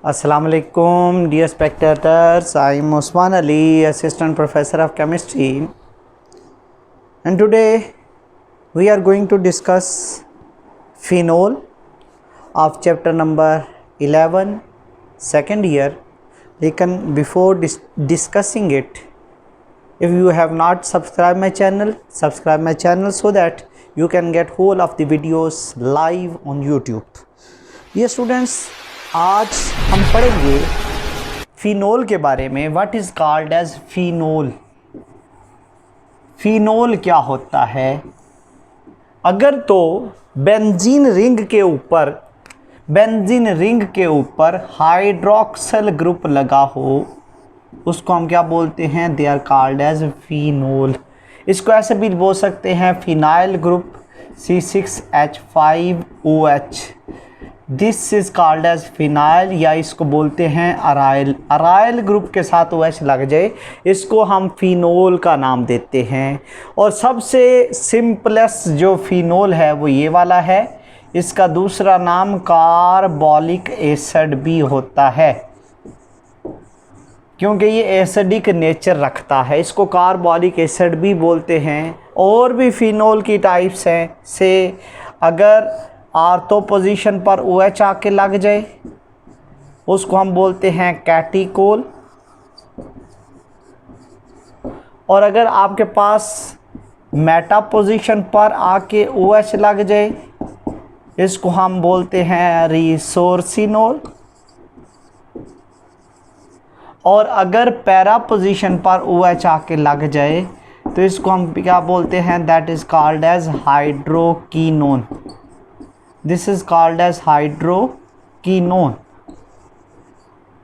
Assalamu alaikum, dear spectators. I am Osman Ali, Assistant Professor of Chemistry, and today we are going to discuss phenol of chapter number 11, second year. Before discussing it, if you have not subscribed my channel, subscribe my channel so that you can get whole of the videos live on YouTube. Dear students, आज हम पढ़ेंगे phenol के बारे में. What is called as phenol. Phenol क्या होता है? अगर तो बेंजीन रिंग के ऊपर हाइड्रोक्सिल ग्रुप लगा हो, उसको हम क्या बोलते हैं? They are called as phenol. इसको ऐसे भी बोल सकते हैं phenyl group C6H5OH. This is called as phenyl, या इसको बोलते हैं अराइल. अराइल ग्रुप के साथ OH लग जाए, इसको हम फिनोल का नाम देते हैं. और सबसे सिंपलेस्ट जो फिनोल है वो ये वाला है. इसका दूसरा नाम कार्बोलिक एसिड भी होता है, क्योंकि ये एसिडिक नेचर रखता है. इसको कार्बोलिक एसिड भी बोलते हैं. और भी फिनोल की टाइप्स हैं. से अगर आर्थो पोजीशन पर OH आके लग जाए, उसको हम बोलते हैं कैटिकोल. और अगर आपके पास मेटा पोजीशन पर आके OH लग जाए, इसको हम बोलते हैं रिसोर्सिनोल. और अगर पैरा पोजीशन पर OH आके लग जाए, तो इसको हम क्या बोलते हैं? That is called as hydroquinone. This is called as hydroquinone.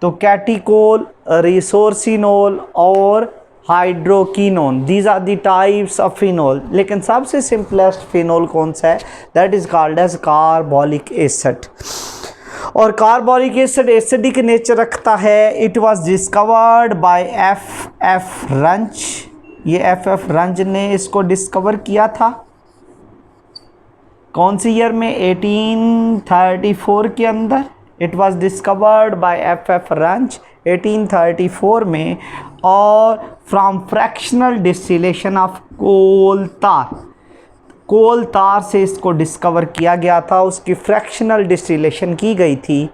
तो कैटिकोल, रिसोर्सिनोल और hydroquinone, these are the types of phenol. लेकिन सबसे सिंपलेस्ट फिनोल कौन सा है? That is called as carbolic acid. और कार्बोलिक एसिड एसिडिक नेचर रखता है. It was discovered by F.F. Runge. ये F.F. रंच ने इसको डिस्कवर किया था. कौन सी ईयर में? 1834 के अंदर. It was discovered by F.F. Runge 1834 में. और from fractional distillation of coal tar से इसको डिस्कवर किया गया था. उसकी फ्रैक्शनल डिस्टिलेशन की गई थी.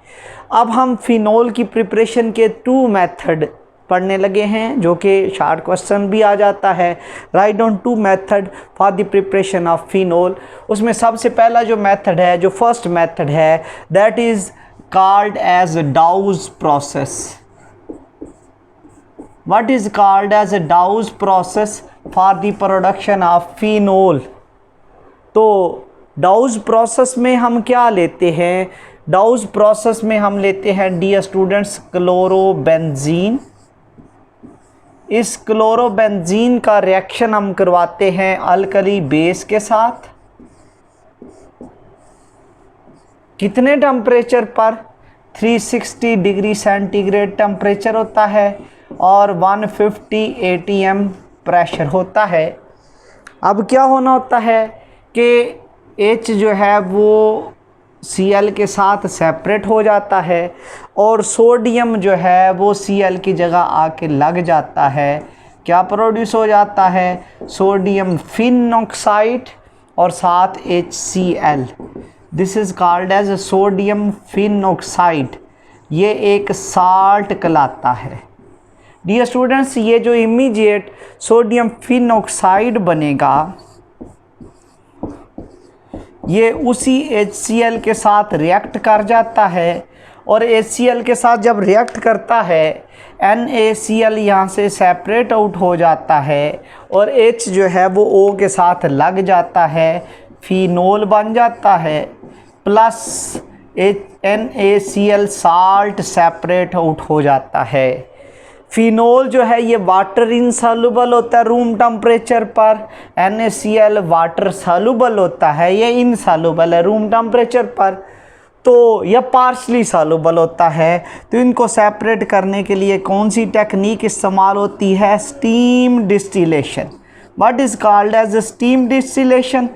अब हम फिनोल की प्रिपरेशन के 2 मेथड पढ़ने लगे हैं, जो कि शार्ट क्वेश्चन भी आ जाता है. Write down 2 method for the preparation of phenol. उसमें सबसे पहला जो मेथड है, जो फर्स्ट मेथड है, that is called as Dow's process. What is called as Dow's process for the production of phenol. तो डाउज प्रोसेस में हम क्या लेते हैं? डाउज प्रोसेस में हम लेते हैं, डियर स्टूडेंट्स, क्लोरोबेंजीन. इस क्लोरोबेंजीन का रिएक्शन हम करवाते हैं अल्कली बेस के साथ. कितने टेम्परेचर पर? 360 डिग्री सेंटीग्रेड टेम्परेचर होता है और 150 ATM प्रेशर होता है. अब क्या होना होता है कि H जो है वो Cl के साथ सेपरेट हो जाता है, और सोडियम जो है वो Cl की जगह आके लग जाता है. क्या प्रोड्यूस हो जाता है? सोडियम फिनॉक्साइड और साथ HCl. This is called as sodium phenoxide. ये एक साल्ट कहलाता है. डियर स्टूडेंट्स, ये जो इमीडिएट सोडियम फिनॉक्साइड बनेगा, ये उसी HCl के साथ रिएक्ट कर जाता है. और HCl के साथ जब रिएक्ट करता है, NaCl यहाँ से सेपरेट आउट हो जाता है, और H जो है वो O के साथ लग जाता है, फिनोल बन जाता है. Plus NaCl salt separate out हो जाता है. फिनोल जो है ये वाटर इनसॉल्युबल होता है रूम टेम्परेचर पर. NaCl वाटर सॉल्युबल होता है, ये इनसॉल्युबल है रूम टेम्परेचर पर. तो यह पार्शली सॉल्युबल होता है. तो इनको सेपरेट करने के लिए कौन सी टेक्निक इस्तेमाल होती है? Steam distillation. What is called as steam distillation?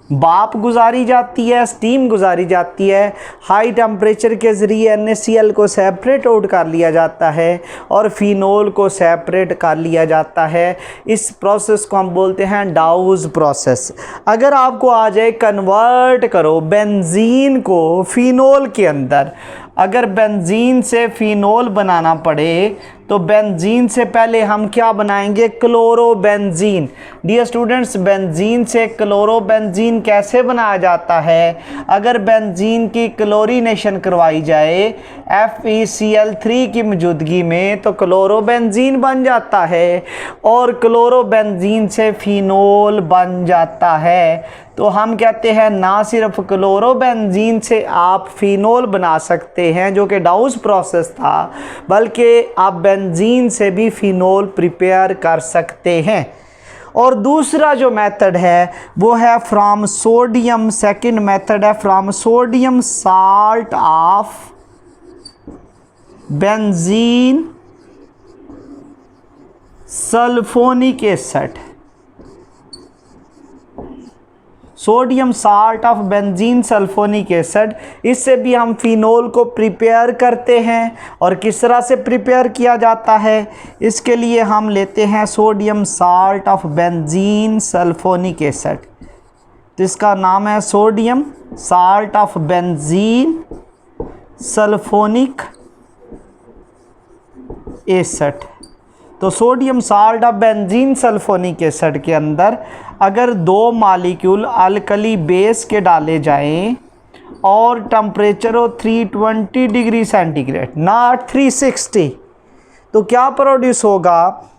भाप गुजारी जाती है, स्टीम गुजारी जाती है, हाई टेम्परेचर के ज़रिए NaCl को सेपरेट आउट कर लिया जाता है और फिनोल को सेपरेट कर लिया जाता है। इस प्रोसेस को हम बोलते हैं डाउज प्रोसेस। अगर आपको आ जाए कन्वर्ट करो बेंजीन को फिनोल के अंदर, अगर बेंजीन से फिनोल बनाना पड़े तो बेंजीन से पहले हम क्या बनाएंगे, क्लोरोबेंजीन। डियर स्टूडेंट्स, बेंजीन से क्लोरोबेंजीन कैसे बनाया जाता है? अगर बेंजीन की क्लोरीनेशन करवाई जाए FeCl3 की मौजूदगी में तो क्लोरोबेंजीन बन जाता है और क्लोरोबेंजीन से फिनोल बन जाता है। तो हम कहते हैं ना सिर्फ क्लोरोबेंजीन से आप फिनोल बना सकते हैं जो कि डाउज प्रोसेस था, बल्कि आप बेंजीन से भी फिनोल प्रिपेयर कर सकते हैं। और दूसरा जो मेथड है वो है फ्रॉम सोडियम, सेकंड मेथड है from sodium salt of benzene sulphonic acid. Sodium salt of benzene sulphonic acid, इससे भी हम फिनोल को प्रिपेयर करते हैं। और किस तरह से प्रिपेयर किया जाता है? इसके लिए हम लेते हैं sodium salt of benzene sulphonic acid, तो इसका नाम है sodium salt of benzene sulphonic acid. तो sodium salt of benzene sulphonic acid के अंदर अगर 2 मॉलिक्यूल अल्कली बेस के डाले जाएं और टेम्परेचर हो 320 डिग्री सेंटीग्रेड, नॉट 360, तो क्या प्रोड्यूस होगा?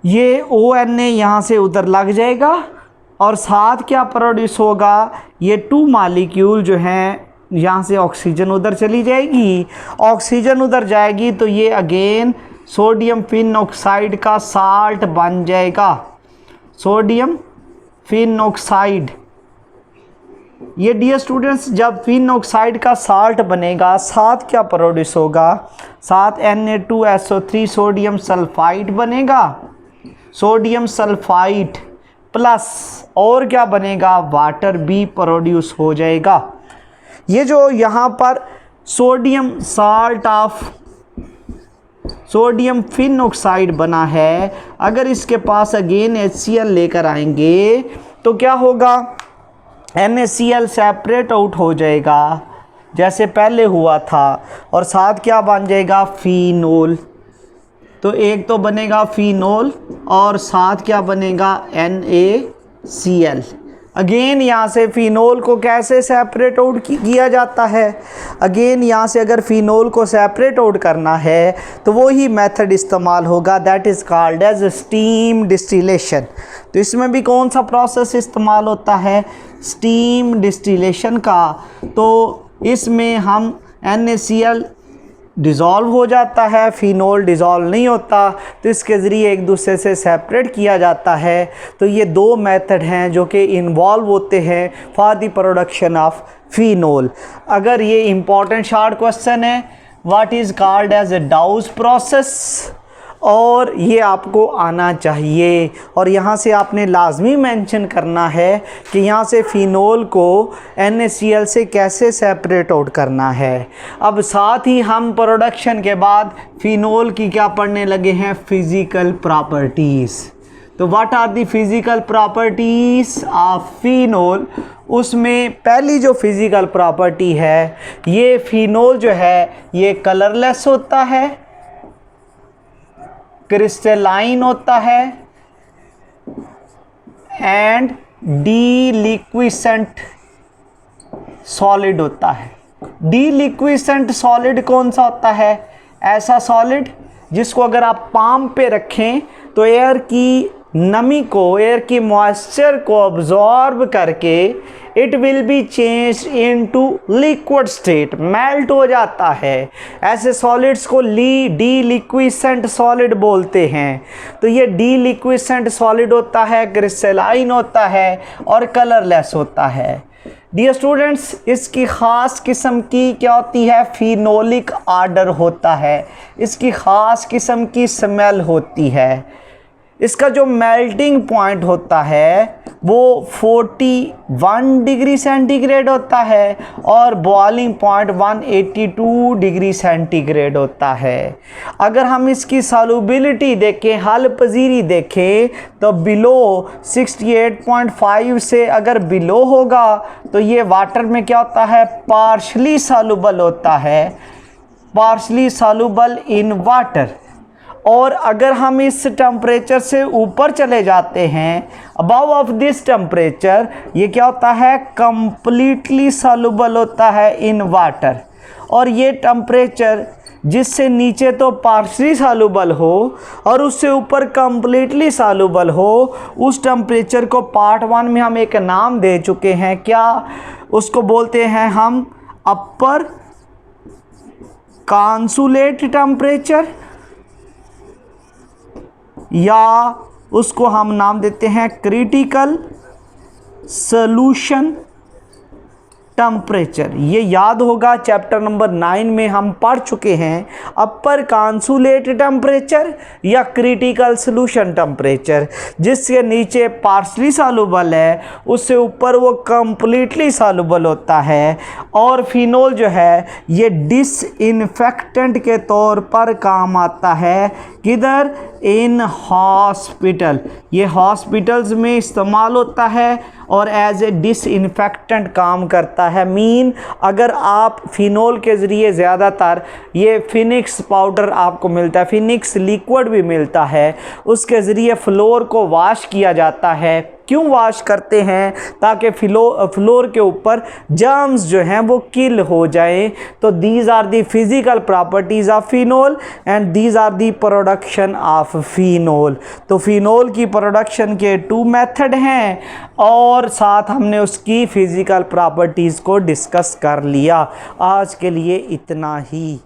ये ONA यहाँ से उधर लग जाएगा और साथ क्या प्रोड्यूस होगा? ये 2 मॉलिक्यूल जो हैं यहाँ से ऑक्सीजन उधर चली जाएगी, ऑक्सीजन उधर जाएगी तो ये अगेन सोडियम फिन ऑक्साइड का साल्ट बन जाएगा, सोडियम फिन ऑक्साइड। ये डियर स्टूडेंट्स, जब फिन ऑक्साइड का साल्ट बनेगा साथ क्या प्रोड्यूस होगा? साथ Na2SO3 सोडियम सल्फाइड बनेगा, सोडियम सल्फाइड प्लस और क्या बनेगा? वाटर भी प्रोड्यूस हो जाएगा। ये जो यहाँ पर sodium salt of sodium phenoxide बना है, अगर इसके पास अगेन HCl लेकर आएंगे तो क्या होगा? NaCl सेपरेट आउट हो जाएगा जैसे पहले हुआ था और साथ क्या बन जाएगा? फिनोल। तो एक तो बनेगा फिनोल और साथ क्या बनेगा? NaCl। अगेन यहाँ से फिनोल को कैसे सेपरेट आउट किया जाता है? अगेन यहाँ से अगर फिनोल को सेपरेट आउट करना है तो वही मेथड इस्तेमाल होगा, that is called as steam distillation. तो इसमें भी कौन सा प्रोसेस इस्तेमाल होता है? स्टीम डिस्टिलेशन का। तो इसमें हम NaCl डिज़ोल्व हो जाता है, फिनोल डिज़ोल्व नहीं होता, तो इसके ज़रिए एक दूसरे से सेपरेट किया जाता है। तो ये 2 मेथड हैं जो कि इन्वॉल्व होते हैं for the production of phenol. अगर ये इम्पॉर्टेंट शॉर्ट क्वेश्चन है, what is called as a Dow's process, और ये आपको आना चाहिए। और यहाँ से आपने लाजमी मेंशन करना है कि यहाँ से फिनोल को NaCl से कैसे सेपरेट आउट करना है। अब साथ ही हम प्रोडक्शन के बाद फिनोल की क्या पढ़ने लगे हैं? Physical properties. तो what are the physical properties of phenol? उसमें पहली जो फिज़िकल प्रॉपर्टी है, ये फिनोल जो है ये कलरलेस होता है, क्रिस्टलाइन होता है एंड डीलिक्विसेंट सॉलिड होता है। डीलिक्विसेंट सॉलिड कौन सा होता है? ऐसा सॉलिड जिसको अगर आप पाम पे रखें तो एयर की नमी को, एयर की मॉइस्चर को अब्जॉर्ब करके it will be change into liquid state, melt हो जाता है। ऐसे सॉलिड्स को डीलिक्विसेंट सॉलिड बोलते हैं। तो ये डीलिक्विसेंट सॉलिड होता है, क्रिस्टलाइन होता है और कलरलेस होता है। डियर स्टूडेंट्स, इसकी ख़ास किस्म की क्या होती है? फिनोलिक आर्डर होता है, इसकी ख़ास किस्म की स्मेल होती है। इसका जो मेल्टिंग पॉइंट होता है वो 41 डिग्री सेंटीग्रेड होता है और बॉइलिंग पॉइंट 182 डिग्री सेंटीग्रेड होता है। अगर हम इसकी सॉल्युबिलिटी देखें, हल पजीरी देखें, तो बिलो 68.5 से अगर बिलो होगा तो ये वाटर में क्या होता है, पार्शली सॉल्युबल होता है, पार्शली सॉल्युबल इन वाटर। और अगर हम इस टेम्परेचर से ऊपर चले जाते हैं, अबव ऑफ दिस टेम्परेचर, ये क्या होता है, कंप्लीटली सॉल्युबल होता है इन वाटर। और ये टेम्परेचर जिससे नीचे तो पार्शली सॉल्युबल हो और उससे ऊपर कंप्लीटली सॉल्युबल हो, उस टेम्परेचर को पार्ट 1 में हम एक नाम दे चुके हैं। क्या उसको बोलते हैं हम, अपर कॉन्सुलेट टेम्परेचर, या उसको हम नाम देते हैं क्रिटिकल सॉल्यूशन टेम्परेचर। ये याद होगा, चैप्टर नंबर 9 में हम पढ़ चुके हैं, अपर कॉन्सुलेट टेम्परेचर या क्रिटिकल सॉल्यूशन टेम्परेचर। जिसके नीचे पार्शली सॉल्युबल है, उससे ऊपर वो कंप्लीटली सॉल्युबल होता है। और फिनोल जो है ये डिसइंफेक्टेंट के तौर पर काम आता है, किधर, इन हॉस्पिटल। ये हॉस्पिटल्स में इस्तेमाल होता है और एज ए डिसइंफेक्टेंट काम करता है। मीन अगर आप फिनोल के ज़रिए, ज़्यादातर ये फिनिक्स पाउडर आपको मिलता है, फिनिक्स लिक्विड भी मिलता है, उसके ज़रिए फ्लोर को वॉश किया जाता है। क्यों वॉश करते हैं, ताकि फ्लोर के ऊपर जर्म्स जो हैं वो किल हो जाएं। तो these are the physical properties of phenol and these are the production of phenol. तो फिनोल की प्रोडक्शन के 2 मेथड हैं और साथ हमने उसकी फ़िज़िकल प्रॉपर्टीज़ को डिस्कस कर लिया। आज के लिए इतना ही।